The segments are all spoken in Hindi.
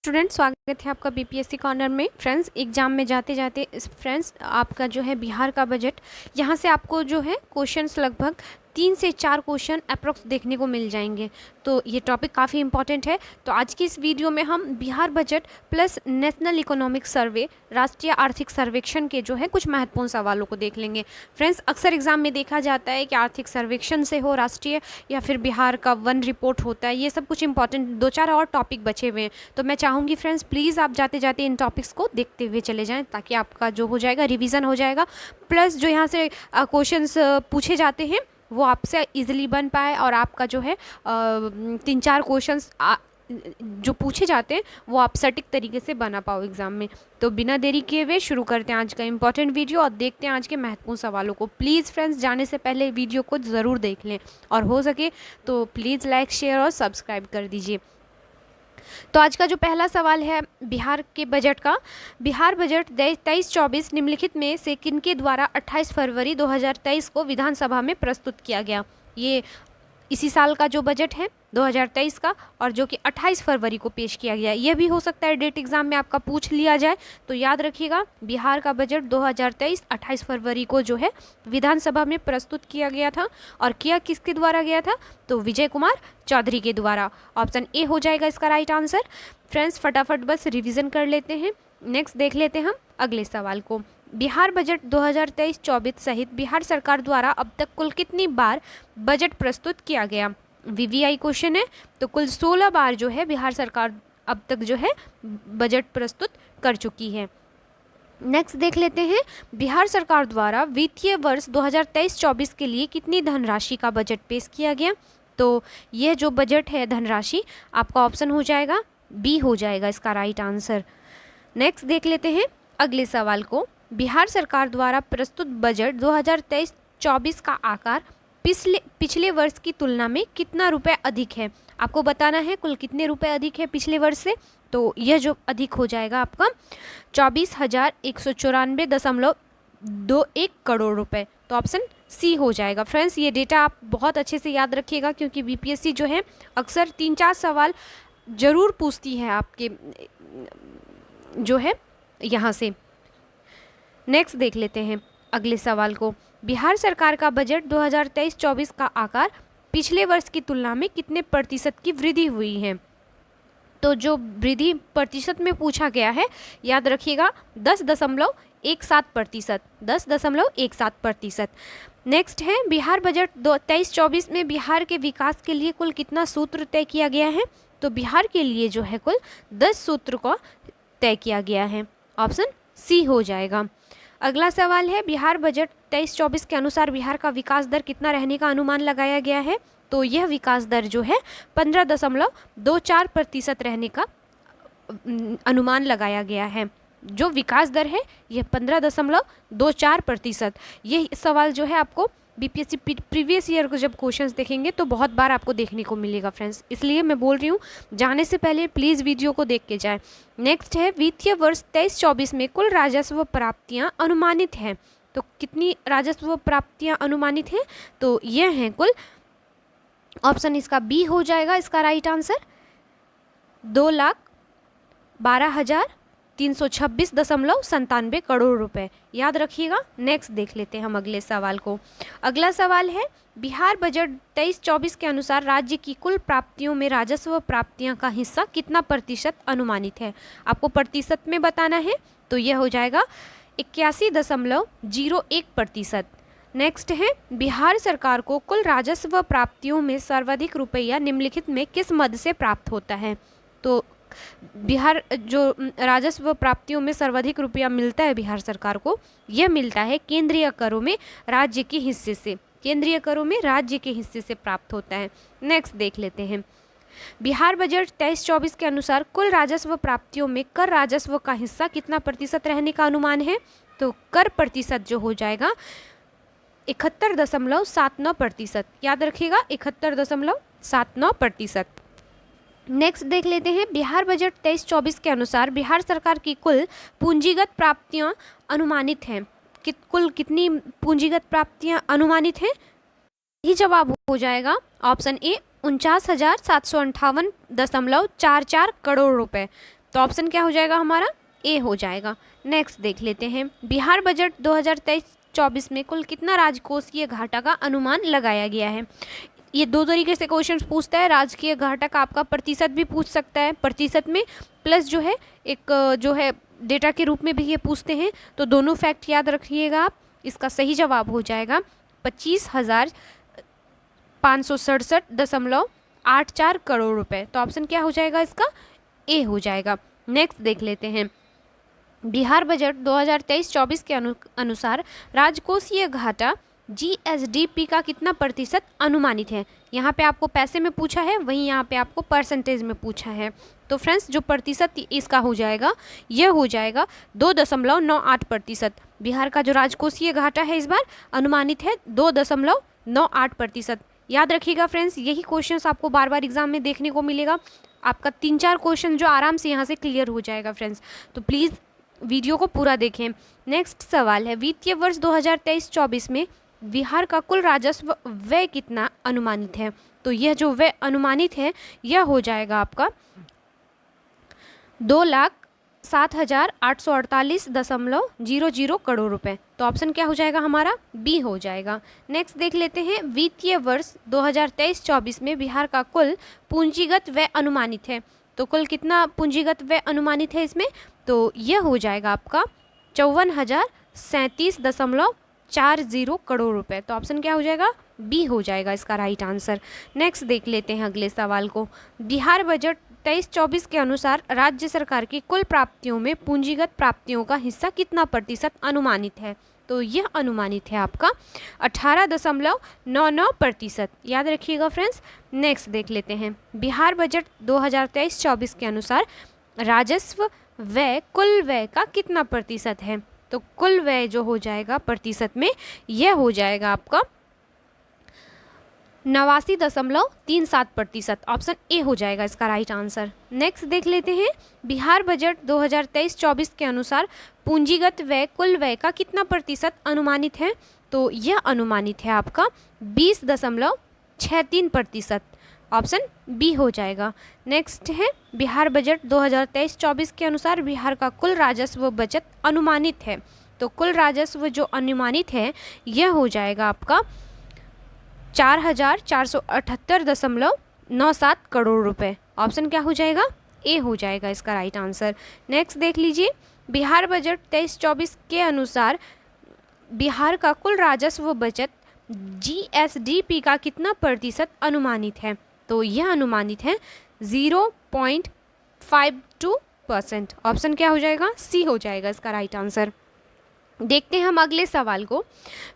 स्टूडेंट, स्वागत है आपका बीपीएससी कॉर्नर में। फ्रेंड्स, एग्जाम में जाते जाते फ्रेंड्स आपका जो है बिहार का बजट, यहाँ से आपको जो है क्वेश्चंस लगभग 3 से 4 क्वेश्चन अप्रोक्स देखने को मिल जाएंगे। तो ये टॉपिक काफ़ी इंपॉर्टेंट है। तो आज की इस वीडियो में हम Bihar budget plus national economic survey, राष्ट्रीय आर्थिक सर्वेक्षण के जो है कुछ महत्वपूर्ण सवालों को देख लेंगे। फ्रेंड्स, अक्सर एग्जाम में देखा जाता है कि आर्थिक सर्वेक्षण से हो राष्ट्रीय, या फिर बिहार का वन रिपोर्ट होता है। ये सब कुछ इंपॉर्टेंट 2-4 और टॉपिक बचे हुए हैं। तो मैं चाहूँगी फ्रेंड्स, प्लीज़ आप जाते जाते इन टॉपिक्स को देखते हुए चले जाएँ, ताकि आपका जो हो जाएगा रिवीजन हो जाएगा, प्लस जो यहाँ से क्वेश्चंस पूछे जाते हैं वो आपसे इजीली बन पाए, और आपका जो है 3-4 क्वेश्चंस जो पूछे जाते हैं वो आप सटीक तरीके से बना पाओ एग्जाम में। तो बिना देरी किए हुए शुरू करते हैं आज का इंपॉर्टेंट वीडियो और देखते हैं आज के महत्वपूर्ण सवालों को। प्लीज़ फ्रेंड्स, जाने से पहले वीडियो को ज़रूर देख लें, और हो सके तो प्लीज़ लाइक, शेयर और सब्सक्राइब कर दीजिए। तो आज का जो पहला सवाल है बिहार के बजट का, बिहार बजट 23-24 निम्नलिखित में से किनके द्वारा 28 फरवरी 2023 को विधानसभा में प्रस्तुत किया गया। ये इसी साल का जो बजट है 2023 का, और जो कि 28 फरवरी को पेश किया गया। यह भी हो सकता है डेट एग्जाम में आपका पूछ लिया जाए, तो याद रखिएगा बिहार का बजट 2023 28 फरवरी को जो है विधानसभा में प्रस्तुत किया गया था। और किया किसके द्वारा गया था? तो विजय कुमार चौधरी के द्वारा। ऑप्शन ए हो जाएगा इसका राइट आंसर। फ्रेंड्स, फटाफट बस रिविज़न कर लेते हैं। नेक्स्ट देख लेते हैं हम अगले सवाल को। बिहार बजट 2023-24 सहित बिहार सरकार द्वारा अब तक कुल कितनी बार बजट प्रस्तुत किया गया? वीवीआई क्वेश्चन है। तो कुल 16 बार जो है बिहार सरकार अब तक जो है बजट प्रस्तुत कर चुकी है। नेक्स्ट देख लेते हैं, बिहार सरकार द्वारा वित्तीय वर्ष 2023-24 के लिए कितनी धनराशि का बजट पेश किया गया? तो यह जो बजट है धनराशि, आपका ऑप्शन हो जाएगा बी हो जाएगा इसका राइट आंसर। नेक्स्ट देख लेते हैं अगले सवाल को। बिहार सरकार द्वारा प्रस्तुत बजट 2023-24 का आकार पिछले वर्ष की तुलना में कितना रुपए अधिक है? आपको बताना है कुल कितने रुपए अधिक है पिछले वर्ष से। तो यह जो अधिक हो जाएगा आपका 24,194.21 करोड़ रुपए। तो ऑप्शन सी हो जाएगा। फ्रेंड्स, ये डेटा आप बहुत अच्छे से याद रखिएगा, क्योंकि बीपीएससी जो है अक्सर 3-4 सवाल ज़रूर पूछती है आपके जो है यहाँ से। नेक्स्ट देख लेते हैं अगले सवाल को। बिहार सरकार का बजट 2023-24 का आकार पिछले वर्ष की तुलना में कितने प्रतिशत की वृद्धि हुई है? तो जो वृद्धि प्रतिशत में पूछा गया है, याद रखिएगा 10.17%। 10.17%। नेक्स्ट है, बिहार बजट 23-24 में बिहार के विकास के लिए कुल कितना सूत्र तय किया गया है? तो बिहार के लिए जो है कुल 10 सूत्र को तय किया गया है। ऑप्शन सी हो जाएगा। अगला सवाल है, बिहार बजट 23-24 के अनुसार बिहार का विकास दर कितना रहने का अनुमान लगाया गया है? तो यह विकास दर जो है 15.24% रहने का अनुमान लगाया गया है। जो विकास दर है यह 15.24%। यह सवाल जो है आपको बीपीएससी प्रीवियस ईयर को जब क्वेश्चंस देखेंगे तो बहुत बार आपको देखने को मिलेगा फ्रेंड्स, इसलिए मैं बोल रही हूँ जाने से पहले प्लीज़ वीडियो को देख के जाएं। नेक्स्ट है, वित्तीय वर्ष 23-24 में कुल राजस्व प्राप्तियाँ अनुमानित हैं। तो कितनी राजस्व प्राप्तियाँ अनुमानित हैं? तो यह हैं कुल, ऑप्शन इसका बी हो जाएगा इसका राइट आंसर, 2,12,326.97 करोड़ रुपए। याद रखिएगा। नेक्स्ट देख लेते हैं हम अगले सवाल को। अगला सवाल है, बिहार बजट 23-24 के अनुसार राज्य की कुल प्राप्तियों में राजस्व प्राप्तियां का हिस्सा कितना प्रतिशत अनुमानित है? आपको प्रतिशत में बताना है, तो यह हो जाएगा 81.01%। नेक्स्ट है, बिहार सरकार को कुल राजस्व प्राप्तियों में सर्वाधिक रुपया निम्नलिखित में किस मद से प्राप्त होता है? तो बिहार जो राजस्व प्राप्तियों में सर्वाधिक रुपया मिलता है बिहार सरकार को, यह मिलता है केंद्रीय करों में राज्य के हिस्से से। केंद्रीय करों में राज्य के हिस्से से प्राप्त होता है। नेक्स्ट देख लेते हैं, बिहार बजट 23-24 के अनुसार कुल राजस्व प्राप्तियों में कर राजस्व का हिस्सा कितना प्रतिशत रहने का अनुमान है? तो कर प्रतिशत जो हो जाएगा 71.79%। याद रखिएगा 71.79%। नेक्स्ट देख लेते हैं, बिहार बजट 23-24 के अनुसार बिहार सरकार की कुल पूंजीगत प्राप्तियां अनुमानित हैं। कुल कितनी पूंजीगत प्राप्तियां अनुमानित हैं? यही जवाब हो जाएगा ऑप्शन ए, 49,758.44 करोड़ रुपए। तो ऑप्शन क्या हो जाएगा हमारा, ए हो जाएगा। नेक्स्ट देख लेते हैं, बिहार बजट 2023-24 में कुल कितना राजकोषीय घाटा का अनुमान लगाया गया है। ये दो तरीके से क्वेश्चन पूछता है, राजकीय घाटा का आपका प्रतिशत भी पूछ सकता है, प्रतिशत में प्लस जो है एक जो है डेटा के रूप में भी ये पूछते हैं। तो दोनों फैक्ट याद रखिएगा आप। इसका सही जवाब हो जाएगा 25,567.84 करोड़ रुपए। तो ऑप्शन क्या हो जाएगा इसका, ए हो जाएगा। नेक्स्ट देख लेते हैं, बिहार बजट 2023-24 के अनुसार राजकोषीय घाटा जीएसडीपी का कितना प्रतिशत अनुमानित है। यहाँ पे आपको पैसे में पूछा है, वहीं यहाँ पे आपको परसेंटेज में पूछा है। तो फ्रेंड्स जो प्रतिशत इसका हो जाएगा, यह हो जाएगा 2.98%। बिहार का जो राजकोषीय घाटा है इस बार अनुमानित है 2.98%। याद रखिएगा फ्रेंड्स, यही क्वेश्चंस आपको बार बार एग्जाम में देखने को मिलेगा। आपका 3-4 क्वेश्चन जो आराम से यहाँ से क्लियर हो जाएगा फ्रेंड्स, तो प्लीज़ वीडियो को पूरा देखें। नेक्स्ट सवाल है, वित्तीय वर्ष 2023-24 में बिहार का कुल राजस्व व्यय कितना अनुमानित है। तो यह जो व्यय अनुमानित है यह हो जाएगा आपका 2,07,848.00 करोड़ रुपए। तो ऑप्शन क्या हो जाएगा हमारा, बी हो जाएगा। नेक्स्ट देख लेते हैं, वित्तीय वर्ष 2023-24 में बिहार का कुल पूंजीगत व्यय अनुमानित है। तो कुल कितना पूंजीगत व्यय अनुमानित है इसमें, तो यह हो जाएगा आपका 54,037.40 करोड़ रुपए। तो ऑप्शन क्या हो जाएगा, बी हो जाएगा इसका राइट आंसर। नेक्स्ट देख लेते हैं अगले सवाल को, बिहार बजट 23-24 के अनुसार राज्य सरकार की कुल प्राप्तियों में पूंजीगत प्राप्तियों का हिस्सा कितना प्रतिशत अनुमानित है। तो यह अनुमानित है आपका 18.99%। याद रखिएगा फ्रेंड्स। नेक्स्ट देख लेते हैं, बिहार बजट 2023-24 के अनुसार राजस्व व्यय कुल व्यय का कितना प्रतिशत है। तो कुल व्यय जो हो जाएगा प्रतिशत में, यह हो जाएगा आपका 89.37%। ऑप्शन ए हो जाएगा इसका राइट आंसर। नेक्स्ट देख लेते हैं, बिहार बजट 2023-24 के अनुसार पूंजीगत व्यय कुल व्यय का कितना प्रतिशत अनुमानित है। तो यह अनुमानित है आपका 20.63%। ऑप्शन बी हो जाएगा। नेक्स्ट है, बिहार बजट 2023-24 के अनुसार बिहार का कुल राजस्व बचत अनुमानित है। तो कुल राजस्व जो अनुमानित है यह हो जाएगा आपका 4,478.97 करोड़ रुपए। ऑप्शन क्या हो जाएगा, ए हो जाएगा इसका राइट आंसर। नेक्स्ट देख लीजिए, बिहार बजट 23-24 के अनुसार बिहार का कुल राजस्व बचत जीएसडीपी का कितना प्रतिशत अनुमानित है। तो यह अनुमानित है 0.52%। ऑप्शन क्या हो जाएगा, सी हो जाएगा इसका राइट आंसर। देखते हैं हम अगले सवाल को,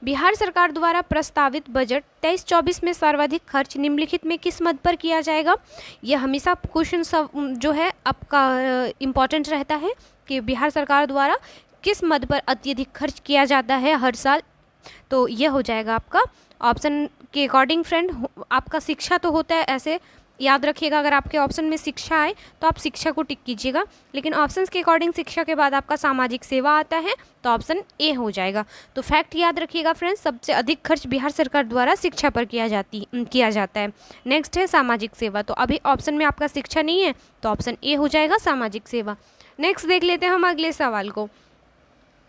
बिहार सरकार द्वारा प्रस्तावित बजट 23-24 में सर्वाधिक खर्च निम्नलिखित में किस मद पर किया जाएगा। यह हमेशा क्वेश्चन जो है आपका इम्पॉर्टेंट रहता है कि बिहार सरकार द्वारा किस मद पर अत्यधिक खर्च किया जाता है हर साल। तो यह हो जाएगा आपका ऑप्शन के अकॉर्डिंग फ्रेंड, आपका शिक्षा तो होता है, ऐसे याद रखिएगा। अगर आपके ऑप्शन में शिक्षा आए तो आप शिक्षा को टिक कीजिएगा, लेकिन ऑप्शंस के अकॉर्डिंग शिक्षा के बाद आपका सामाजिक सेवा आता है, तो ऑप्शन ए हो जाएगा। तो फैक्ट याद रखिएगा फ्रेंड्स, सबसे अधिक खर्च बिहार सरकार द्वारा शिक्षा पर किया जाता है। नेक्स्ट है सामाजिक सेवा। तो अभी ऑप्शन में आपका शिक्षा नहीं है, तो ऑप्शन ए हो जाएगा सामाजिक सेवा। नेक्स्ट देख लेते हैं हम अगले सवाल को,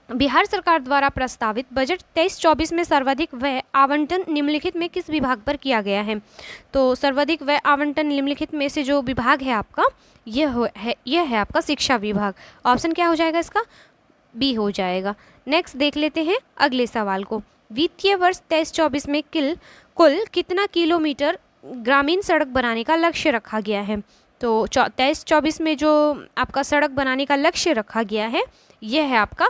बिहार सरकार द्वारा प्रस्तावित बजट 23-24 में सर्वाधिक व्यय आवंटन निम्नलिखित में किस विभाग पर किया गया है। तो सर्वाधिक व्यय आवंटन निम्नलिखित में से जो विभाग है आपका, यह है आपका शिक्षा विभाग। ऑप्शन क्या हो जाएगा इसका, बी हो जाएगा। नेक्स्ट देख लेते हैं अगले सवाल को, वित्तीय वर्ष 23-24 में कुल कितना किलोमीटर ग्रामीण सड़क बनाने का लक्ष्य रखा गया है। तो 23-24 में जो आपका सड़क बनाने का लक्ष्य रखा गया है यह है आपका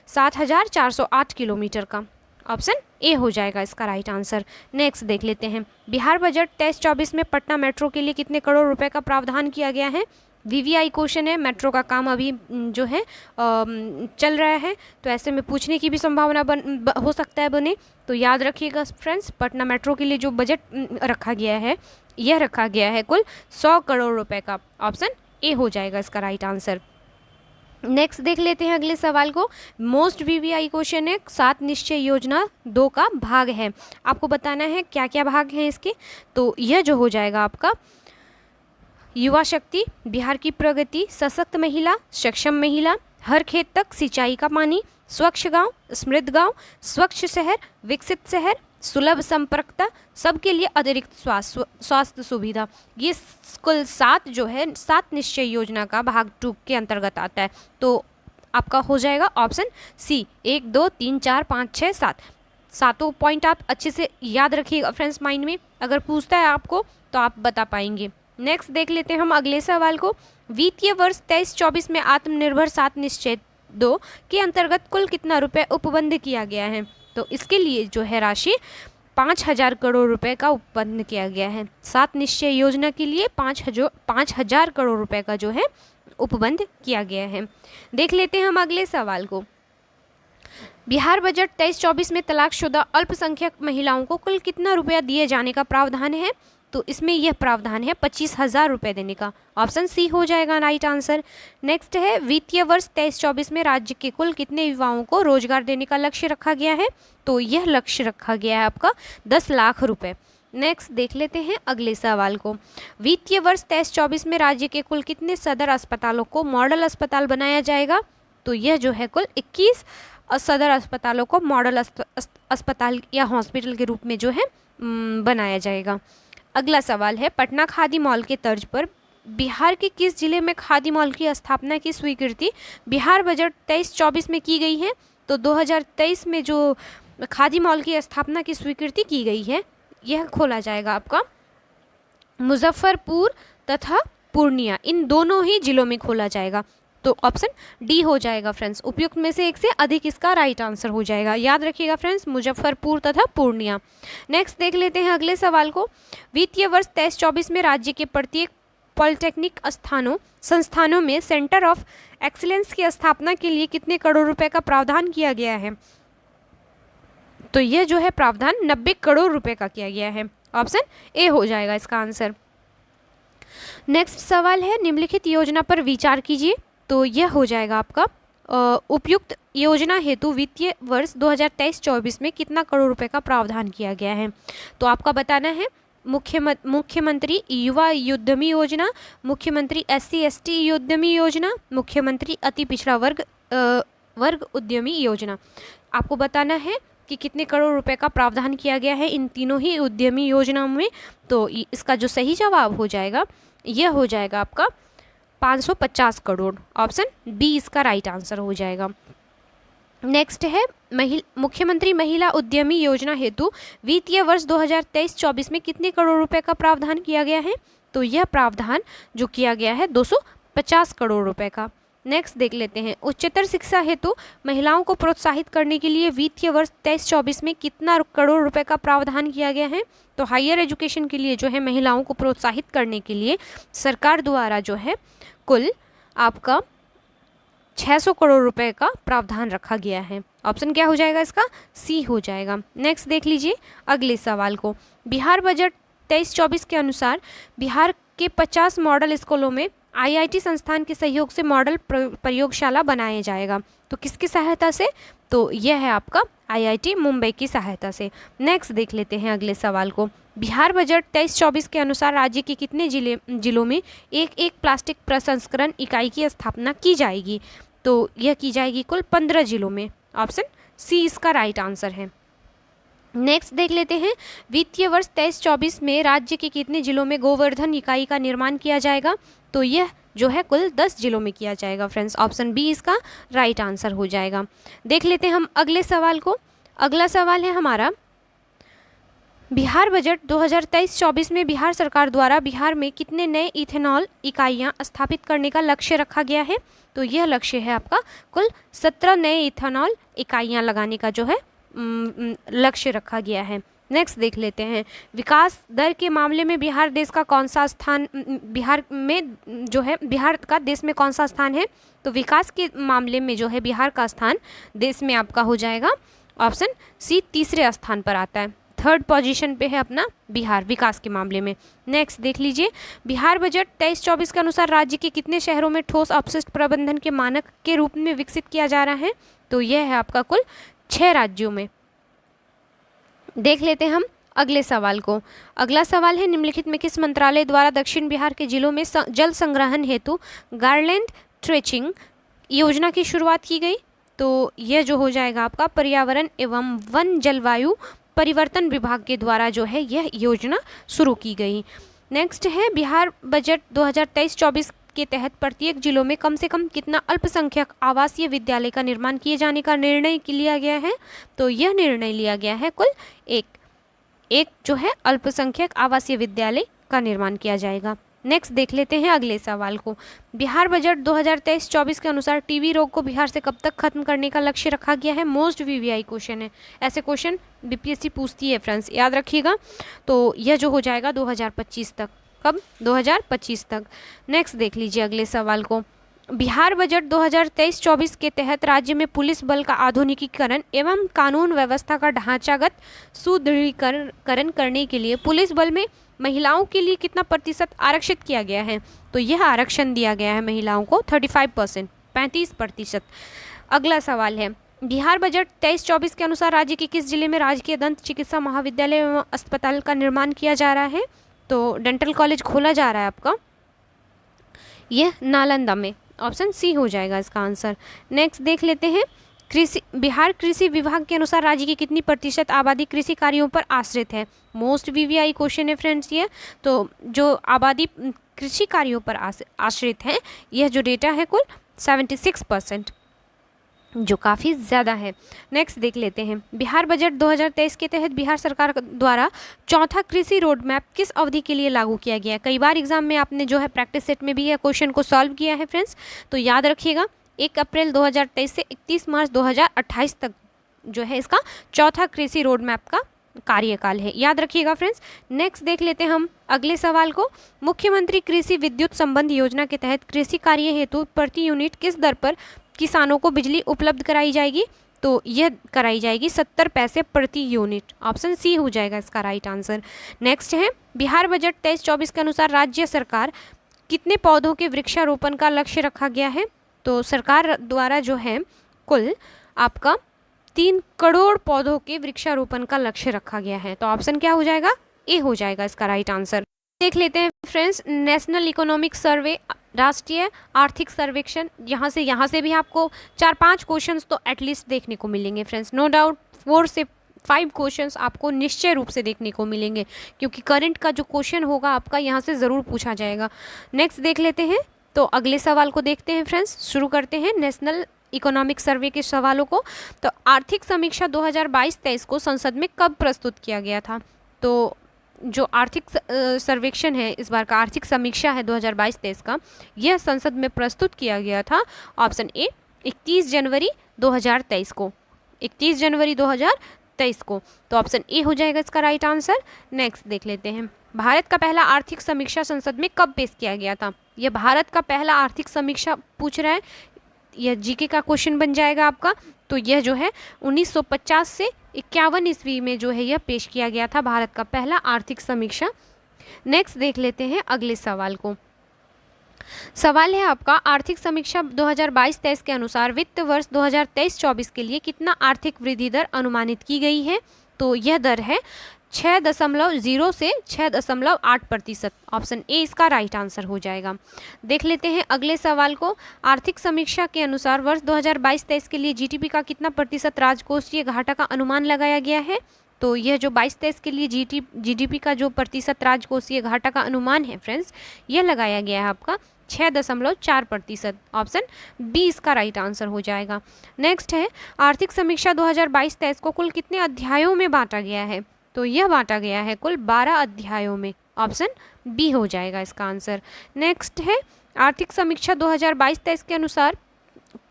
7,408 किलोमीटर का। ऑप्शन ए हो जाएगा इसका राइट आंसर। नेक्स्ट देख लेते हैं, बिहार बजट 23-24 में पटना मेट्रो के लिए कितने करोड़ रुपए का प्रावधान किया गया है। वीवीआई क्वेश्चन है, मेट्रो का काम अभी जो है चल रहा है, तो ऐसे में पूछने की भी संभावना हो सकता है बने। तो याद रखिएगा फ्रेंड्स, पटना मेट्रो के लिए जो बजट रखा गया है यह रखा गया है कुल 100 करोड़ रुपए का। ऑप्शन ए हो जाएगा इसका राइट आंसर। नेक्स्ट देख लेते हैं अगले सवाल को, मोस्ट वीवीआई क्वेश्चन है, 7 निश्चय योजना 2 का भाग है। आपको बताना है क्या क्या भाग हैं इसके। तो यह जो हो जाएगा आपका, युवा शक्ति, बिहार की प्रगति, सशक्त महिला, सक्षम महिला, हर खेत तक सिंचाई का पानी, स्वच्छ गांव, समृद्ध गांव, स्वच्छ शहर, विकसित शहर, सुलभ संपर्कता, सबके लिए अतिरिक्त स्वास्थ्य सुविधा। ये कुल 7 जो है 7 निश्चय योजना का भाग 2 के अंतर्गत आता है। तो आपका हो जाएगा ऑप्शन सी, 1 2 3 4 5 6 7। सातों पॉइंट आप अच्छे से याद रखिएगा फ्रेंड्स माइंड में, अगर पूछता है आपको तो आप बता पाएंगे। नेक्स्ट देख लेते हैं हम अगले सवाल को। वित्तीय वर्ष 23-24 में आत्मनिर्भर 7 निश्चय 2 के अंतर्गत कुल कितना रुपए उपबंध किया गया है? तो इसके लिए जो है राशि 5,000 करोड़ रुपए का उपबंध किया गया है। 7 निश्चय योजना के लिए 5,000 करोड़ रुपए का जो है उपबंध किया गया है। देख लेते हैं हम अगले सवाल को। बिहार बजट 23-24 में तलाकशुदा अल्पसंख्यक महिलाओं को कुल कितना रुपया दिए जाने का प्रावधान है? तो इसमें यह प्रावधान है 25,000 रुपये देने का। ऑप्शन सी हो जाएगा राइट आंसर। नेक्स्ट है, वित्तीय वर्ष 23-24 में राज्य के कुल कितने युवाओं को रोजगार देने का लक्ष्य रखा गया है? तो यह लक्ष्य रखा गया है आपका 10 लाख रुपए। नेक्स्ट देख लेते हैं अगले सवाल को। वित्तीय वर्ष 23-24 में राज्य के कुल कितने सदर अस्पतालों को मॉडल अस्पताल बनाया जाएगा? तो यह जो है कुल 21 सदर अस्पतालों को मॉडल अस्पताल या हॉस्पिटल के रूप में जो है बनाया जाएगा। अगला सवाल है, पटना खादी मॉल के तर्ज पर बिहार के किस जिले में खादी मॉल की स्थापना की स्वीकृति बिहार बजट 23-24 में की गई है? तो 2023 में जो खादी मॉल की स्थापना की स्वीकृति की गई है, यह खोला जाएगा आपका मुजफ्फरपुर तथा पूर्णिया, इन दोनों ही जिलों में खोला जाएगा। तो ऑप्शन डी हो जाएगा फ्रेंड्स, उपयुक्त में से एक से अधिक इसका राइट आंसर हो जाएगा। याद रखिएगा फ्रेंड्स, मुजफ्फरपुर तथा पूर्णिया। नेक्स्ट देख लेते हैं अगले सवाल को। वित्तीय वर्ष 23-24 में राज्य के प्रत्येक पॉलिटेक्निक संस्थानों में सेंटर ऑफ एक्सीलेंस की स्थापना के लिए कितने करोड़ रुपए का प्रावधान किया गया है? तो यह जो है प्रावधान 90 करोड़ रुपए का किया गया है। ऑप्शन ए हो जाएगा इसका आंसर। नेक्स्ट सवाल है, निम्नलिखित योजना पर विचार कीजिए। तो यह हो जाएगा आपका उपयुक्त योजना हेतु वित्तीय वर्ष 2023-24 में कितना करोड़ रुपए का प्रावधान किया गया है? तो आपका बताना है मुख्यमंत्री युवा उद्यमी योजना, मुख्यमंत्री SC/ST उद्यमी योजना, मुख्यमंत्री अति पिछड़ा वर्ग उद्यमी योजना। आपको बताना है कि कितने करोड़ रुपए का प्रावधान किया गया है इन तीनों ही उद्यमी योजनाओं में। तो इसका जो सही जवाब हो जाएगा, यह हो जाएगा आपका 550 करोड़। ऑप्शन बी इसका राइट आंसर हो जाएगा। नेक्स्ट है, मुख्यमंत्री महिला उद्यमी योजना हेतु वित्तीय वर्ष 2023-24 में कितने करोड़ रुपए का प्रावधान किया गया है? तो यह प्रावधान जो किया गया है 250 करोड़ रुपए का। नेक्स्ट देख लेते हैं, उच्चतर शिक्षा हेतु महिलाओं को प्रोत्साहित करने के लिए वित्तीय वर्ष 23-24 में कितना करोड़ रुपए का प्रावधान किया गया है? तो हायर एजुकेशन के लिए जो है महिलाओं को प्रोत्साहित करने के लिए सरकार द्वारा जो है कुल आपका 600 करोड़ रुपए का प्रावधान रखा गया है। ऑप्शन क्या हो जाएगा इसका? सी हो जाएगा। नेक्स्ट देख लीजिए अगले सवाल को। बिहार बजट 23-24 के अनुसार बिहार के 50 मॉडल स्कूलों में IIT संस्थान के सहयोग से मॉडल प्रयोगशाला बनाया जाएगा। तो किसकी सहायता से? तो यह है आपका IIT मुंबई की सहायता से। नेक्स्ट देख लेते हैं अगले सवाल को। बिहार बजट 23-24 के अनुसार राज्य के कितने जिलों में एक प्लास्टिक प्रसंस्करण इकाई की स्थापना की जाएगी? तो यह की जाएगी कुल 15 जिलों में। ऑप्शन सी इसका राइट आंसर है। नेक्स्ट देख लेते हैं, वित्तीय वर्ष 23-24 में राज्य के कितने जिलों में गोवर्धन इकाई का निर्माण किया जाएगा? तो यह जो है कुल 10 जिलों में किया जाएगा फ्रेंड्स। ऑप्शन बी इसका राइट आंसर हो जाएगा। देख लेते हैं हम अगले सवाल को। अगला सवाल है हमारा, बिहार बजट 2023-24 में बिहार सरकार द्वारा बिहार में कितने नए इथेनॉल इकाइयां स्थापित करने का लक्ष्य रखा गया है? तो यह लक्ष्य है आपका कुल 17 नए इथेनॉल इकाइयां लगाने का जो है लक्ष्य रखा गया है। नेक्स्ट देख लेते हैं, विकास दर के मामले में बिहार देश का कौन सा स्थान, बिहार में जो है बिहार का देश में कौन सा स्थान है? तो विकास के मामले में जो है बिहार का स्थान देश में आपका हो जाएगा ऑप्शन सी, तीसरे स्थान पर आता है। 3rd पोजीशन पे है अपना बिहार विकास के मामले में। नेक्स्ट देख लीजिए, बिहार बजट 23-24 के अनुसार राज्य के कितने शहरों में ठोस अपशिष्ट प्रबंधन के मानक के रूप में विकसित किया जा रहा है? तो यह है आपका कुल 6 राज्यों में। देख लेते हैं हम अगले सवाल को। अगला सवाल है, निम्नलिखित में किस मंत्रालय द्वारा दक्षिण बिहार के जिलों में जल संग्रहण हेतु गार्डलैंड ट्रेचिंग योजना की शुरुआत की गई? तो यह जो हो जाएगा आपका पर्यावरण एवं वन जलवायु परिवर्तन विभाग के द्वारा जो है यह योजना शुरू की गई। नेक्स्ट है, बिहार बजट 2023-24 के तहत प्रत्येक जिलों में कम से कम कितना अल्पसंख्यक आवासीय विद्यालय का निर्माण किए जाने का निर्णय लिया गया है? तो यह निर्णय लिया गया है कुल एक जो है अल्पसंख्यक आवासीय विद्यालय का निर्माण किया जाएगा। नेक्स्ट देख लेते हैं अगले सवाल को। बिहार बजट 2023-24 के अनुसार टीबी रोग को बिहार से कब तक खत्म करने का लक्ष्य रखा गया है? मोस्ट वीवीआई क्वेश्चन है, ऐसे क्वेश्चन बीपीएससी पूछती है फ्रेंड्स, याद रखिएगा। तो यह जो हो जाएगा 2025 तक। कब? 2025 तक। नेक्स्ट देख लीजिए अगले सवाल को। बिहार बजट 2023-24 के तहत राज्य में पुलिस बल का आधुनिकीकरण एवं कानून व्यवस्था का ढांचागत सुदृढ़ीकरण करने के लिए पुलिस बल में महिलाओं के लिए कितना प्रतिशत आरक्षित किया गया है? तो यह आरक्षण दिया गया है महिलाओं को 35%, 35%। अगला सवाल है, बिहार बजट 23-24 के अनुसार राज्य के किस जिले में राजकीय दंत चिकित्सा महाविद्यालय एवं अस्पताल का निर्माण किया जा रहा है? तो डेंटल कॉलेज खोला जा रहा है आपका, यह नालंदा में। ऑप्शन सी हो जाएगा इसका आंसर। नेक्स्ट देख लेते हैं, बिहार कृषि विभाग के अनुसार राज्य की कितनी प्रतिशत आबादी कृषि कार्यों पर आश्रित है? मोस्ट वीवीआई क्वेश्चन है फ्रेंड्स ये। तो जो आबादी कृषि कार्यों पर आश्रित है, यह जो डेटा है कुल 76%, जो काफ़ी ज़्यादा है। नेक्स्ट देख लेते हैं, बिहार बजट 2023 के तहत बिहार सरकार द्वारा चौथा कृषि रोड मैप किस अवधि के लिए लागू किया गया? कई बार एग्जाम में आपने जो है प्रैक्टिस सेट में भी यह क्वेश्चन को सॉल्व किया है फ्रेंड्स, तो याद रखिएगा 1 अप्रैल 2023 से 31 मार्च 2028 तक जो है इसका चौथा कृषि रोड मैप का कार्यकाल है, याद रखिएगा फ्रेंड्स। नेक्स्ट देख लेते हैं हम अगले सवाल को। मुख्यमंत्री कृषि विद्युत संबंध योजना के तहत कृषि कार्य हेतु प्रति यूनिट किस दर पर किसानों को बिजली उपलब्ध कराई जाएगी? तो यह कराई जाएगी 70 पैसे प्रति यूनिट। ऑप्शन सी हो जाएगा इसका राइट आंसर। नेक्स्ट है, बिहार बजट 23-24 के अनुसार राज्य सरकार कितने पौधों के वृक्षारोपण का लक्ष्य रखा गया है? तो सरकार द्वारा जो है कुल आपका 3 करोड़ पौधों के वृक्षारोपण का लक्ष्य रखा गया है। तो ऑप्शन क्या हो जाएगा? ए हो जाएगा इसका राइट आंसर। देख लेते हैं फ्रेंड्स, नेशनल इकोनॉमिक सर्वे, राष्ट्रीय आर्थिक सर्वेक्षण, यहाँ से भी आपको 4-5 क्वेश्चंस तो एटलीस्ट देखने को मिलेंगे फ्रेंड्स। नो डाउट 4 से 5 क्वेश्चंस आपको निश्चय रूप से देखने को मिलेंगे, क्योंकि करंट का जो क्वेश्चन होगा आपका यहाँ से ज़रूर पूछा जाएगा। नेक्स्ट देख लेते हैं, तो अगले सवाल को देखते हैं फ्रेंड्स। शुरू करते हैं नेशनल इकोनॉमिक सर्वे के सवालों को। तो आर्थिक समीक्षा 2022-23 को संसद में कब प्रस्तुत किया गया था? तो जो आर्थिक सर्वेक्षण है, इस बार का आर्थिक समीक्षा है 2022-23 का, यह संसद में प्रस्तुत किया गया था। ऑप्शन ए 31 जनवरी 2023 को, 31 जनवरी 2023 को। तो ऑप्शन ए हो जाएगा इसका राइट आंसर। नेक्स्ट देख लेते हैं, भारत का पहला आर्थिक समीक्षा संसद में कब पेश किया गया था? यह भारत का पहला आर्थिक समीक्षा पूछ रहा है, यह जीके का क्वेश्चन बन जाएगा आपका। तो यह जो है 1950 से 51 ईस्वी में जो है यह पेश किया गया था, भारत का पहला आर्थिक समीक्षा। नेक्स्ट देख लेते हैं अगले सवाल को। सवाल है आपका, आर्थिक समीक्षा 2022-23 के अनुसार वित्त वर्ष 2023-24 के लिए कितना आर्थिक वृद्धि दर अनुमानित की गई है? तो यह दर है 6.0 से 6.8%। ऑप्शन ए इसका राइट आंसर हो जाएगा। देख लेते हैं अगले सवाल को। आर्थिक समीक्षा के अनुसार वर्ष 2022-23 के लिए जीडीपी का कितना प्रतिशत राजकोषीय घाटा का अनुमान लगाया गया है? तो यह जो 22-23 के लिए जीडीपी का जो प्रतिशत राजकोषीय घाटा का अनुमान है फ्रेंड्स, यह लगाया गया है आपका 6.4%। ऑप्शन बी इसका राइट आंसर हो जाएगा। नेक्स्ट है, आर्थिक समीक्षा 2022-23 को कुल कितने अध्यायों में बांटा गया है? तो यह बांटा गया है कुल 12 अध्यायों में। ऑप्शन बी हो जाएगा इसका आंसर। नेक्स्ट है, आर्थिक समीक्षा 2022-23 के अनुसार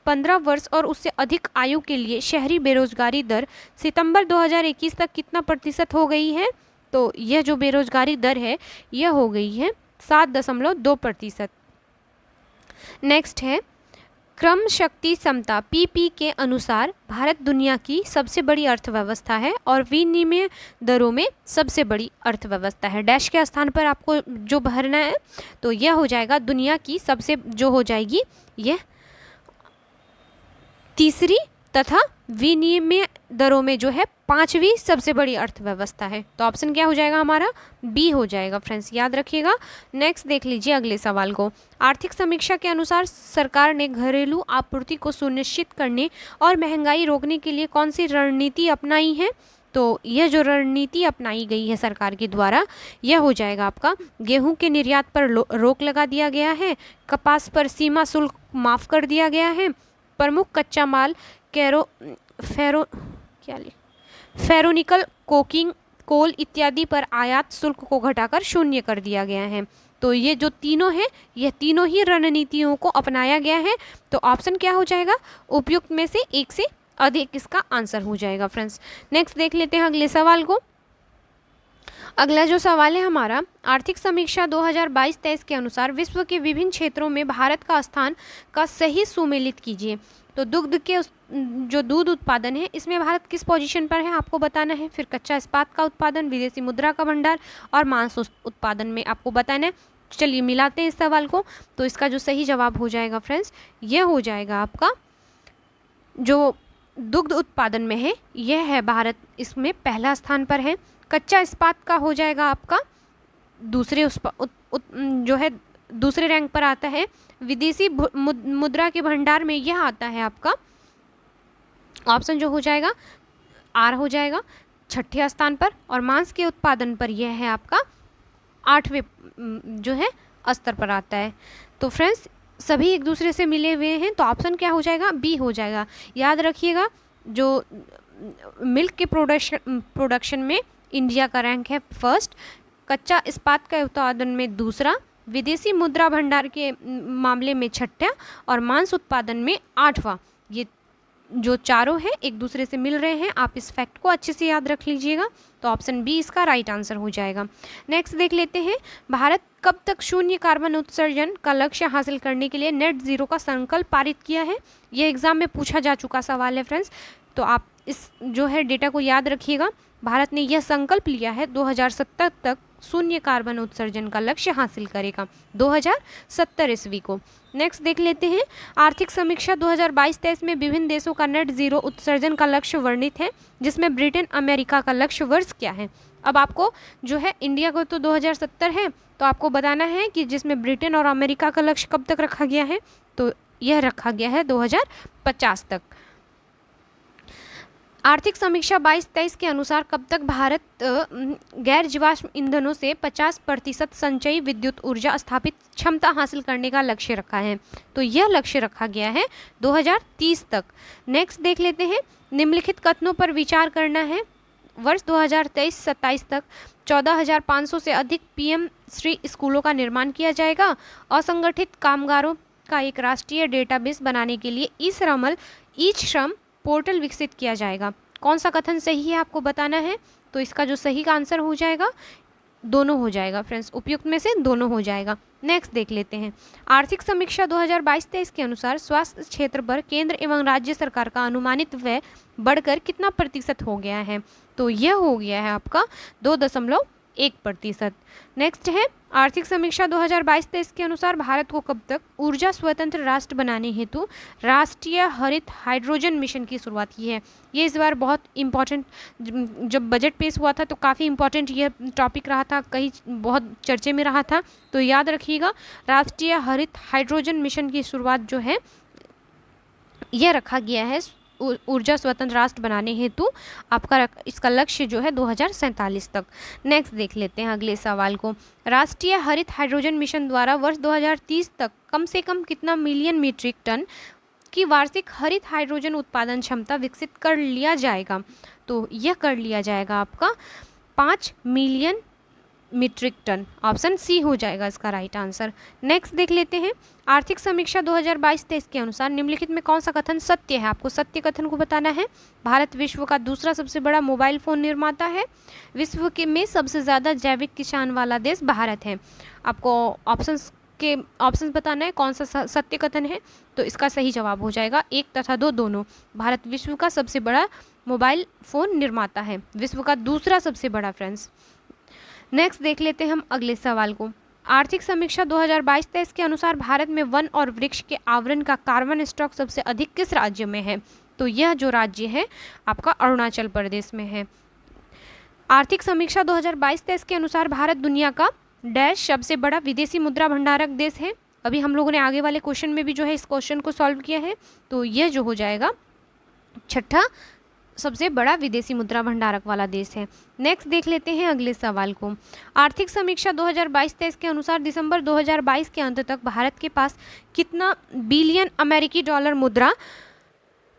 15 वर्ष और उससे अधिक आयु के लिए शहरी बेरोजगारी दर सितंबर 2021 तक कितना प्रतिशत हो गई है? तो यह जो बेरोजगारी दर है यह हो गई है 7.2%। नेक्स्ट है, क्रम शक्ति समता पीपी के अनुसार भारत दुनिया की सबसे बड़ी अर्थव्यवस्था है और विनिमय दरों में सबसे बड़ी अर्थव्यवस्था है। डैश के स्थान पर आपको जो भरना है, तो यह हो जाएगा दुनिया की सबसे, जो हो जाएगी यह तीसरी तथा विनिमय दरों में जो है 5वीं सबसे बड़ी अर्थव्यवस्था है। तो ऑप्शन क्या हो जाएगा हमारा? बी हो जाएगा फ्रेंड्स, याद रखिएगा। नेक्स्ट देख लीजिए अगले सवाल को। आर्थिक समीक्षा के अनुसार सरकार ने घरेलू आपूर्ति को सुनिश्चित करने और महंगाई रोकने के लिए कौन सी रणनीति अपनाई है? तो यह जो रणनीति अपनाई गई है सरकार के द्वारा, यह हो जाएगा आपका गेहूं के निर्यात पर रोक लगा दिया गया है, कपास पर सीमा शुल्क माफ़ कर दिया गया है, प्रमुख कच्चा माल फेरोनिकल कोकिंग कोल इत्यादि पर आयात शुल्क को घटाकर शून्य कर दिया गया है। तो ये जो तीनों हैं, यह तीनों ही रणनीतियों को अपनाया गया है। तो ऑप्शन क्या हो जाएगा? उपयुक्त में से एक से अधिक इसका आंसर हो जाएगा फ्रेंड्स। नेक्स्ट देख लेते हैं अगले सवाल को। अगला जो सवाल है हमारा, आर्थिक समीक्षा 2022-23 के अनुसार विश्व के विभिन्न क्षेत्रों में भारत का स्थान का सही सुमेलित कीजिए। तो दुग्ध के जो दूध उत्पादन है इसमें भारत किस पोजीशन पर है आपको बताना है। फिर कच्चा इस्पात का उत्पादन, विदेशी मुद्रा का भंडार और मांस उत्पादन में आपको बताना है। चलिए मिलाते हैं इस सवाल को। तो इसका जो सही जवाब हो जाएगा फ्रेंड्स, यह हो जाएगा आपका जो दुग्ध उत्पादन में है, यह है भारत इसमें पहला स्थान पर है। कच्चा इस्पात का हो जाएगा आपका जो है दूसरे रैंक पर आता है। विदेशी मुद्रा के भंडार में यह आता है आपका ऑप्शन जो हो जाएगा आर हो जाएगा छठे स्थान पर, और मांस के उत्पादन पर यह है आपका 8वें जो है स्तर पर आता है। तो फ्रेंड्स सभी एक दूसरे से मिले हुए हैं, तो ऑप्शन क्या हो जाएगा? बी हो जाएगा। याद रखिएगा, जो मिल्क के प्रोडक्शन में इंडिया का रैंक है फर्स्ट, कच्चा इस्पात का उत्पादन में दूसरा, विदेशी मुद्रा भंडार के मामले में छठा और मांस उत्पादन में 8वां। ये जो चारों हैं एक दूसरे से मिल रहे हैं। आप इस फैक्ट को अच्छे से याद रख लीजिएगा। तो ऑप्शन बी इसका राइट आंसर हो जाएगा। नेक्स्ट देख लेते हैं, भारत कब तक शून्य कार्बन उत्सर्जन का लक्ष्य हासिल करने के लिए नेट जीरो का संकल्प पारित किया है? यह एग्जाम में पूछा जा चुका सवाल है फ्रेंड्स। तो आप इस जो है डेटा को याद रखिएगा। भारत ने यह संकल्प लिया है 2070 तक शून्य कार्बन उत्सर्जन का लक्ष्य हासिल करेगा, 2070 ईस्वी को। नेक्स्ट देख लेते हैं, आर्थिक समीक्षा 2022-23 में विभिन्न देशों का नेट जीरो उत्सर्जन का लक्ष्य वर्णित है, जिसमें ब्रिटेन अमेरिका का लक्ष्य वर्ष क्या है? अब आपको जो है इंडिया को तो 2070 है, तो आपको बताना है कि जिसमें ब्रिटेन और अमेरिका का लक्ष्य कब तक रखा गया है। तो यह रखा गया है 2050 तक। आर्थिक समीक्षा 22-23 के अनुसार कब तक भारत गैर जीवाश्म ईंधनों से 50% संचयी विद्युत ऊर्जा स्थापित क्षमता हासिल करने का लक्ष्य रखा है? तो यह लक्ष्य रखा गया है 2030 तक। नेक्स्ट देख लेते हैं, निम्नलिखित कथनों पर विचार करना है। वर्ष 2023-27 तक 14,500 से अधिक पीएम श्री स्कूलों का निर्माण किया जाएगा। असंगठित कामगारों का एक राष्ट्रीय डेटाबेस बनाने के लिए ई श्रम पोर्टल विकसित किया जाएगा। कौन सा कथन सही है आपको बताना है। तो इसका जो सही का आंसर हो जाएगा, दोनों हो जाएगा फ्रेंड्स, उपयुक्त में से दोनों हो जाएगा। नेक्स्ट देख लेते हैं, आर्थिक समीक्षा 2022-23 के अनुसार स्वास्थ्य क्षेत्र पर केंद्र एवं राज्य सरकार का अनुमानित व्यय बढ़कर कितना प्रतिशत हो गया है? तो यह हो गया है आपका 2.1%। नेक्स्ट है, आर्थिक समीक्षा 2022-23 के अनुसार भारत को कब तक ऊर्जा स्वतंत्र राष्ट्र बनाने हेतु राष्ट्रीय हरित हाइड्रोजन मिशन की शुरुआत की है? ये इस बार बहुत इंपॉर्टेंट, जब बजट पेश हुआ था तो काफ़ी इंपॉर्टेंट ये टॉपिक रहा था, कहीं बहुत चर्चे में रहा था। तो याद रखिएगा, राष्ट्रीय हरित हाइड्रोजन मिशन की शुरुआत जो है यह रखा गया है ऊर्जा स्वतंत्र राष्ट्र बनाने हेतु। आपका इसका लक्ष्य जो है 2047 तक। नेक्स्ट देख लेते हैं अगले सवाल को, राष्ट्रीय हरित हाइड्रोजन मिशन द्वारा वर्ष 2030 तक कम से कम कितना मिलियन मीट्रिक टन की वार्षिक हरित हाइड्रोजन उत्पादन क्षमता विकसित कर लिया जाएगा? तो यह कर लिया जाएगा आपका 5 million metric ton. Option C हो जाएगा इसका राइट आंसर। नेक्स्ट देख लेते हैं, आर्थिक समीक्षा 2022-23 के अनुसार निम्नलिखित में कौन सा कथन सत्य है? आपको सत्य कथन को बताना है। भारत विश्व का दूसरा सबसे बड़ा मोबाइल फ़ोन निर्माता है। विश्व के में सबसे ज़्यादा जैविक किसान वाला देश भारत है। आपको ऑप्शंस बताना है कौन सा सत्य कथन है। तो इसका सही जवाब हो जाएगा 1 तथा 2 दोनों। भारत विश्व का सबसे बड़ा मोबाइल फ़ोन निर्माता है, विश्व का दूसरा सबसे बड़ा फ्रेंड्स। नेक्स्ट देख लेते हैं हम अगले सवाल को, आर्थिक समीक्षा 2022-23 के अनुसार भारत में वन और वृक्ष के आवरण का कार्बन स्टॉक सबसे अधिक किस राज्य में है? तो यह जो राज्य है आपका अरुणाचल प्रदेश में है। आर्थिक समीक्षा 2022-23 के अनुसार भारत दुनिया का डैश सबसे बड़ा विदेशी मुद्रा भंडारक देश है। अभी हम लोगों ने आगे वाले क्वेश्चन में भी जो है इस क्वेश्चन को सॉल्व किया है, तो यह जो हो जाएगा छठा सबसे बड़ा विदेशी मुद्रा भंडारक वाला देश है। नेक्स्ट देख लेते हैं अगले सवाल को। आर्थिक समीक्षा 2022-23 के अनुसार दिसंबर 2022 के अंत तक भारत के पास कितना बिलियन अमेरिकी डॉलर मुद्रा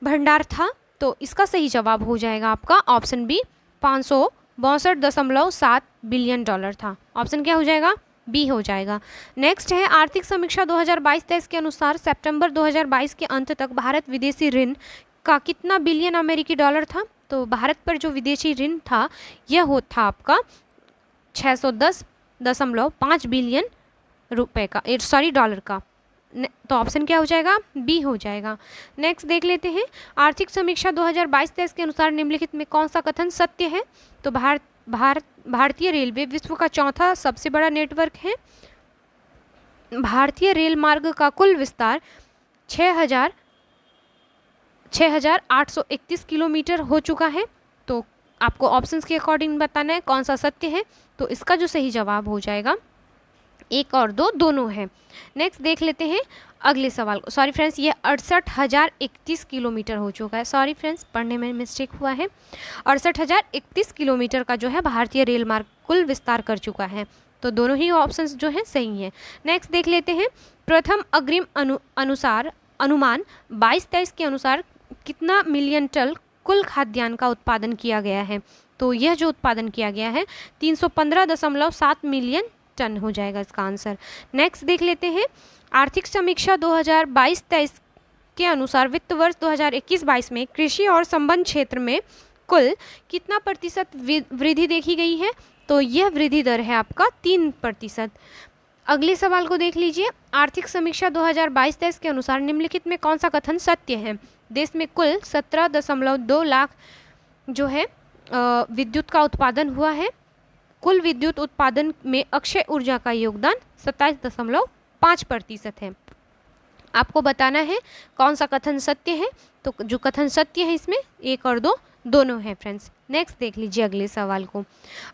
भंडार था? तो इसका सही जवाब हो जाएगा आपका ऑप्शन बी, 562.7 बिलियन डॉलर था। ऑप्शन क्या हो जाएगा? बी हो जाएगा। नेक्स्ट है आर्थिक समीक्षा 2022-23 के अनुसार सितंबर 2022 के अंत तक भारत विदेशी ऋण का कितना बिलियन अमेरिकी डॉलर था? तो भारत पर जो विदेशी ऋण था यह था आपका 610.5 बिलियन रुपए का, सॉरी डॉलर का। तो ऑप्शन क्या हो जाएगा? बी हो जाएगा। नेक्स्ट देख लेते हैं आर्थिक समीक्षा 2022-23 के अनुसार निम्नलिखित में कौन सा कथन सत्य है? तो भारतीय रेलवे विश्व का चौथा सबसे बड़ा नेटवर्क है। भारतीय रेल मार्ग का कुल विस्तार 6,831 किलोमीटर हो चुका है। तो आपको ऑप्शंस के अकॉर्डिंग बताना है कौन सा सत्य है। तो इसका जो सही जवाब हो जाएगा 1 और 2 दोनों है। नेक्स्ट देख लेते हैं अगले सवाल को। सॉरी फ्रेंड्स, ये 68,031 किलोमीटर हो चुका है। सॉरी फ्रेंड्स, पढ़ने में मिस्टेक हुआ है। 68,031 किलोमीटर का जो है भारतीय रेल मार्ग कुल विस्तार कर चुका है। तो दोनों ही ऑप्शंस जो हैं सही हैं। नेक्स्ट देख लेते हैं प्रथम अग्रिम अनुमान 22-23 के अनुसार कितना मिलियन टन कुल खाद्यान्न का उत्पादन किया गया है? तो यह जो उत्पादन किया गया है 315.7 मिलियन टन हो जाएगा इसका आंसर। नेक्स्ट देख लेते हैं आर्थिक समीक्षा 2022-23 के अनुसार वित्त वर्ष 2021-22 में कृषि और संबंध क्षेत्र में कुल कितना प्रतिशत वृद्धि देखी गई है? तो यह वृद्धि दर है आपका 3%। अगले सवाल को देख लीजिए आर्थिक समीक्षा 2022-23 के अनुसार निम्नलिखित में कौन सा कथन सत्य है? देश में कुल 17.2 लाख जो है विद्युत का उत्पादन हुआ है। कुल विद्युत उत्पादन में अक्षय ऊर्जा का योगदान 27.5% है। आपको बताना है कौन सा कथन सत्य है। तो जो कथन सत्य है इसमें 1 और 2 दोनों हैं फ्रेंड्स। नेक्स्ट देख लीजिए अगले सवाल को।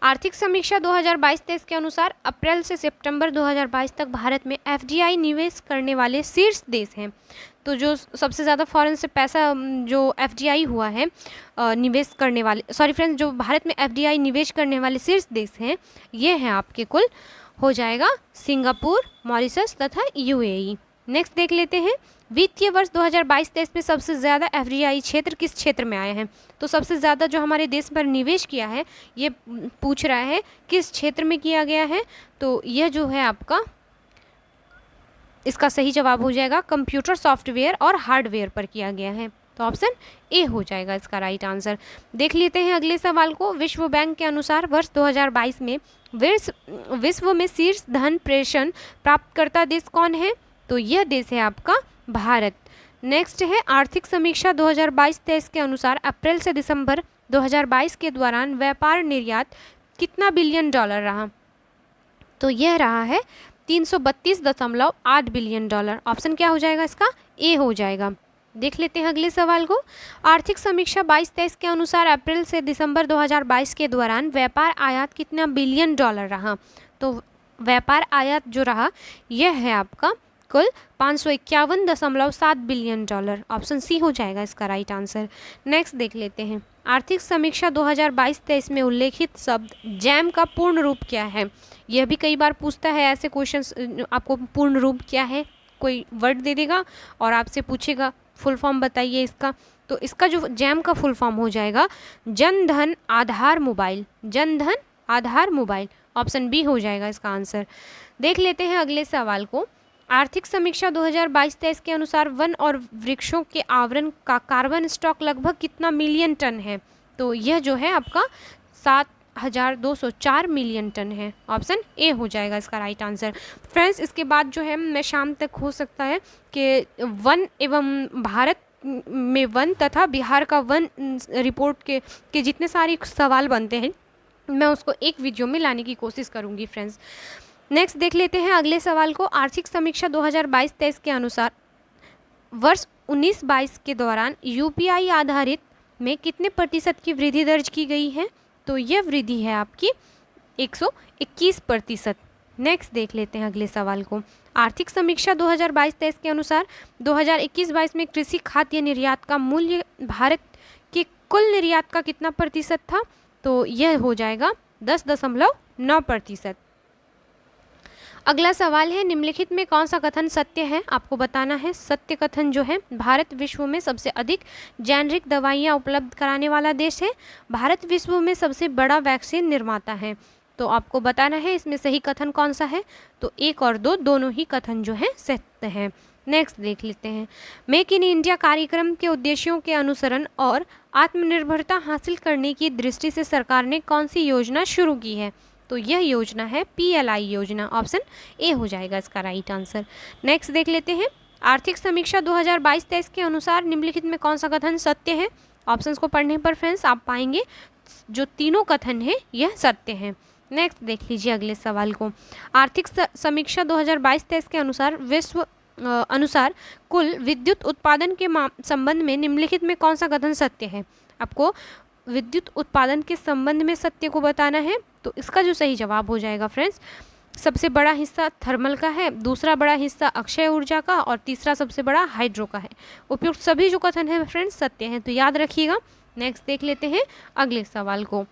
आर्थिक समीक्षा 2022-23 के अनुसार अप्रैल से सितंबर 2022 तक भारत में एफडीआई निवेश करने वाले शीर्ष देश हैं। तो जो सबसे ज़्यादा फॉरेन से पैसा जो एफडीआई हुआ है निवेश करने वाले, सॉरी फ्रेंड्स, जो भारत में एफडीआई निवेश करने वाले शीर्ष देश हैं ये हैं आपके कुल हो जाएगा सिंगापुर, मॉरिशस तथा यूएई। नेक्स्ट देख लेते हैं वित्तीय वर्ष 2022-23 में सबसे ज़्यादा एफडीआई क्षेत्र किस क्षेत्र में आए हैं? तो सबसे ज़्यादा जो हमारे देश पर निवेश किया है ये पूछ रहा है किस क्षेत्र में किया गया है। तो यह जो है आपका इसका सही जवाब हो जाएगा कंप्यूटर सॉफ्टवेयर और हार्डवेयर पर किया गया है। तो ऑप्शन ए हो जाएगा इसका राइट आंसर। देख लेते हैं अगले सवाल को। विश्व बैंक के अनुसार वर्ष 2022 में विश्व में शीर्ष धन प्रेषण प्राप्तकर्ता देश कौन है? तो यह देश है आपका भारत। नेक्स्ट है आर्थिक समीक्षा 2022-23 के अनुसार अप्रैल से दिसंबर 2022 के दौरान व्यापार निर्यात कितना बिलियन डॉलर रहा? तो यह रहा है 332.8 बिलियन डॉलर। ऑप्शन क्या हो जाएगा इसका? ए हो जाएगा। देख लेते हैं अगले सवाल को। आर्थिक समीक्षा 22-23 के अनुसार अप्रैल से दिसंबर 2022 के दौरान व्यापार आयात कितना बिलियन डॉलर रहा? तो व्यापार आयात जो रहा यह है आपका कुल 551.7 बिलियन डॉलर। ऑप्शन सी हो जाएगा इसका राइट आंसर। नेक्स्ट देख लेते हैं आर्थिक समीक्षा 2022-23 में उल्लेखित शब्द जैम का पूर्ण रूप क्या है? यह भी कई बार पूछता है ऐसे क्वेश्चंस, आपको पूर्ण रूप क्या है कोई वर्ड दे देगा और आपसे पूछेगा फुल फॉर्म बताइए इसका। तो इसका जो जैम का फुल फॉर्म हो जाएगा जन धन आधार मोबाइल। जन धन आधार मोबाइल। ऑप्शन बी हो जाएगा इसका आंसर। देख लेते हैं अगले सवाल को। आर्थिक समीक्षा 2022-23 के अनुसार वन और वृक्षों के आवरण का कार्बन स्टॉक लगभग कितना मिलियन टन है? तो यह जो है आपका 7,204 मिलियन टन है। ऑप्शन ए हो जाएगा इसका राइट आंसर। फ्रेंड्स, इसके बाद जो है मैं शाम तक हो सकता है कि वन एवं भारत में वन तथा बिहार का वन रिपोर्ट के जितने सारे सवाल बनते हैं मैं उसको एक वीडियो में लाने की कोशिश करूँगी फ्रेंड्स। नेक्स्ट देख लेते हैं अगले सवाल को। आर्थिक समीक्षा 2022-23 के अनुसार वर्ष 19-22 के दौरान यूपीआई आधारित में कितने प्रतिशत की वृद्धि दर्ज की गई है? तो यह वृद्धि है आपकी 121%। नेक्स्ट देख लेते हैं अगले सवाल को। आर्थिक समीक्षा 2022-23 के अनुसार 2021-22 में कृषि खाद्य निर्यात का मूल्य भारत के कुल निर्यात का कितना प्रतिशत था? तो यह हो जाएगा 10.9%। अगला सवाल है, निम्नलिखित में कौन सा कथन सत्य है? आपको बताना है। सत्य कथन जो है, भारत विश्व में सबसे अधिक जेनरिक दवाइयाँ उपलब्ध कराने वाला देश है। भारत विश्व में सबसे बड़ा वैक्सीन निर्माता है। तो आपको बताना है इसमें सही कथन कौन सा है। तो 1 और 2 दोनों ही कथन जो है सत्य हैं। नेक्स्ट देख लेते हैं। मेक इन इंडिया कार्यक्रम के उद्देश्यों के अनुसरण और आत्मनिर्भरता हासिल करने की दृष्टि से सरकार ने कौन सी योजना शुरू की है? तो यह योजना है PLI योजना। ऑप्शन ए हो जाएगा इसका राइट आंसर। नेक्स्ट देख लेते हैं। आर्थिक समीक्षा 2022-23 के अनुसार निम्नलिखित में कौन सा कथन सत्य है? ऑप्शंस को पढ़ने पर फ्रेंड्स आप पाएंगे जो तीनों कथन हैं यह सत्य हैं। नेक्स्ट देख लीजिए अगले सवाल को। आर्थिक समीक्षा 2022-23 के अनुसार कुल विद्युत उत्पादन के संबंध में निम्नलिखित में कौन सा कथन सत्य है? आपको विद्युत उत्पादन के संबंध में सत्य को बताना है। तो इसका जो सही जवाब हो जाएगा फ्रेंड्स, सबसे बड़ा हिस्सा थर्मल का है, दूसरा बड़ा हिस्सा अक्षय ऊर्जा का और तीसरा सबसे बड़ा हाइड्रो का है। उपयुक्त सभी जो कथन है फ्रेंड्स सत्य हैं, तो याद रखिएगा। नेक्स्ट देख लेते हैं अगले सवाल को।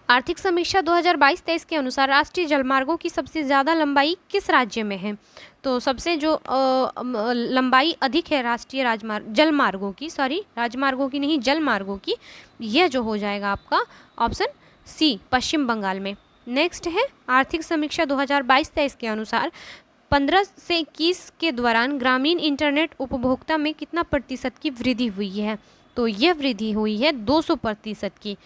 आर्थिक समीक्षा 2022-23 के अनुसार राष्ट्रीय जलमार्गों की सबसे ज़्यादा लंबाई किस राज्य में है? तो सबसे जो लंबाई अधिक है राष्ट्रीय जलमार्गों की, राजमार्गों की नहीं, जलमार्गों की, यह जो हो जाएगा आपका ऑप्शन सी, पश्चिम बंगाल में। नेक्स्ट है आर्थिक समीक्षा 2022-23 के अनुसार 15 से 21 के दौरान ग्रामीण इंटरनेट उपभोक्ता में कितना प्रतिशत की वृद्धि हुई है? तो यह वृद्धि हुई है 200% की।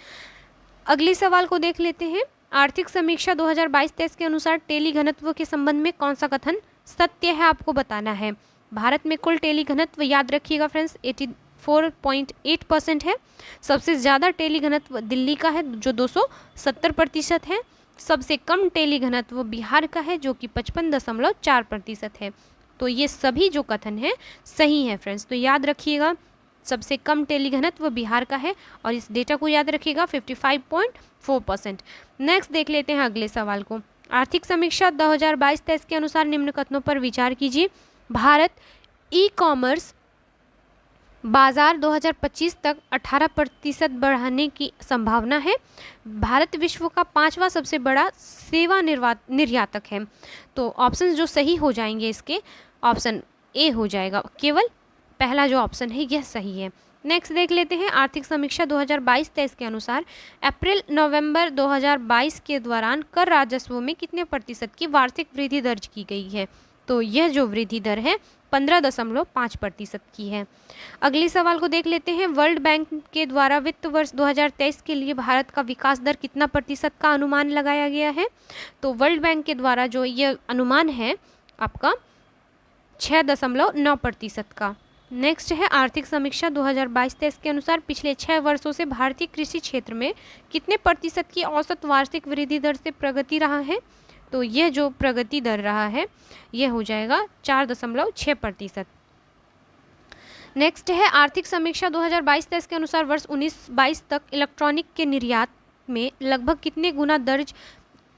अगले सवाल को देख लेते हैं। आर्थिक समीक्षा 2022-23 के अनुसार टेली घनत्व के संबंध में कौन सा कथन सत्य है? आपको बताना है। भारत में कुल टेली घनत्व याद रखिएगा फ्रेंड्स 84.8% है। सबसे ज़्यादा टेली घनत्व दिल्ली का है जो 270% है। सबसे कम टेली घनत्व बिहार का है जो कि 55.4% है। तो ये सभी जो कथन है सही है फ्रेंड्स, तो याद रखिएगा सबसे कम टेली घनत्व बिहार का है और इस डेटा को याद रखिएगा 55.4%। नेक्स्ट देख लेते हैं अगले सवाल को। आर्थिक समीक्षा 2022-23 के अनुसार निम्न कथनों पर विचार कीजिए। भारत ई-कॉमर्स बाजार 2025 तक 18% बढ़ाने की संभावना है। भारत विश्व का 5वां सबसे बड़ा सेवा निर्यातक है। तो ऑप्शन जो सही हो जाएंगे इसके, ऑप्शन ए हो जाएगा, केवल पहला जो ऑप्शन है यह सही है। नेक्स्ट देख लेते हैं। आर्थिक समीक्षा 2022-23 के अनुसार अप्रैल नवंबर 2022 के दौरान कर राजस्व में कितने प्रतिशत की वार्षिक वृद्धि दर्ज की गई है? तो यह जो वृद्धि दर है 15.5% की है। अगले सवाल को देख लेते हैं। वर्ल्ड बैंक के द्वारा वित्त वर्ष 2023 के लिए भारत का विकास दर कितना प्रतिशत का अनुमान लगाया गया है? तो वर्ल्ड बैंक के द्वारा जो यह अनुमान है आपका 6.9% का। नेक्स्ट है आर्थिक समीक्षा 2022-23 के अनुसार पिछले 6 वर्षों से भारतीय कृषि क्षेत्र में कितने प्रतिशत की औसत वार्षिक वृद्धि दर से प्रगति रहा है? तो यह जो प्रगति दर रहा है यह हो जाएगा 4.6%। नेक्स्ट है आर्थिक समीक्षा 2022-23 के अनुसार वर्ष 19-22 तक इलेक्ट्रॉनिक के निर्यात में लगभग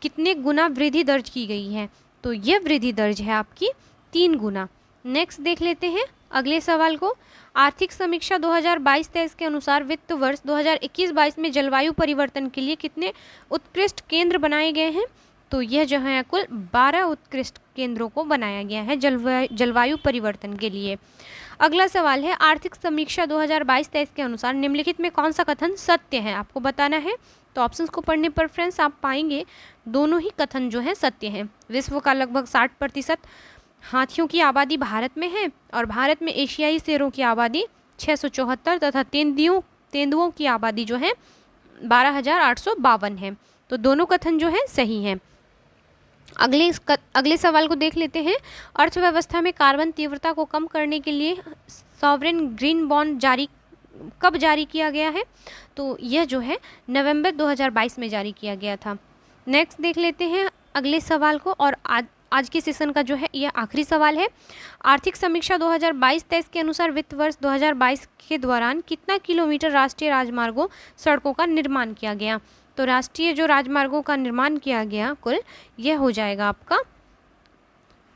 कितने गुना वृद्धि दर्ज की गई है? तो यह वृद्धि दर्ज है आपकी 3 गुना। नेक्स्ट देख लेते हैं अगले सवाल को। आर्थिक समीक्षा 2022-23 के अनुसार वित्त वर्ष 2021-22 में जलवायु परिवर्तन के लिए कितने उत्कृष्ट केंद्र बनाए गए हैं? तो यह जो है कुल 12 उत्कृष्ट केंद्रों को बनाया गया है जलवायु परिवर्तन के लिए। अगला सवाल है आर्थिक समीक्षा 2022-23 के अनुसार निम्नलिखित में कौन सा कथन सत्य है? आपको बताना है। तो ऑप्शंस को पढ़ने पर फ्रेंड्स आप पाएंगे दोनों ही कथन जो है सत्य हैं। विश्व का लगभग 60% हाथियों की आबादी भारत में है और भारत में एशियाई शेरों की आबादी 674 तथा तेंदुओं की आबादी जो है 12,852 है। तो दोनों कथन जो है सही हैं। अगले सवाल को देख लेते हैं। अर्थव्यवस्था में कार्बन तीव्रता को कम करने के लिए सॉवरेन ग्रीन बॉन्ड कब जारी किया गया है? तो यह जो है नवंबर 2022 में जारी किया गया था। नेक्स्ट देख लेते हैं अगले सवाल को। और आज के सेशन का जो है यह आखिरी सवाल है। आर्थिक समीक्षा 2022-23 के अनुसार वित्त वर्ष 2022 के दौरान कितना किलोमीटर राष्ट्रीय राजमार्गों सड़कों का निर्माण किया गया? तो राष्ट्रीय जो राजमार्गों का निर्माण किया गया कुल, यह हो जाएगा आपका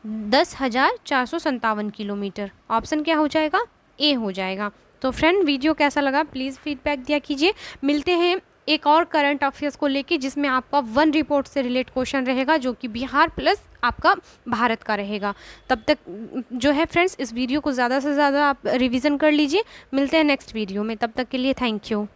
10,457 किलोमीटर। ऑप्शन क्या हो जाएगा? ए हो जाएगा। तो फ्रेंड, वीडियो कैसा लगा प्लीज़ फीडबैक दिया कीजिए। मिलते हैं एक और करंट अफेयर्स को लेके, जिसमें आपका वन रिपोर्ट से रिलेट क्वेश्चन रहेगा, जो कि बिहार प्लस आपका भारत का रहेगा। तब तक जो है फ्रेंड्स, इस वीडियो को ज़्यादा से ज़्यादा आप रिवीजन कर लीजिए। मिलते हैं नेक्स्ट वीडियो में, तब तक के लिए थैंक यू।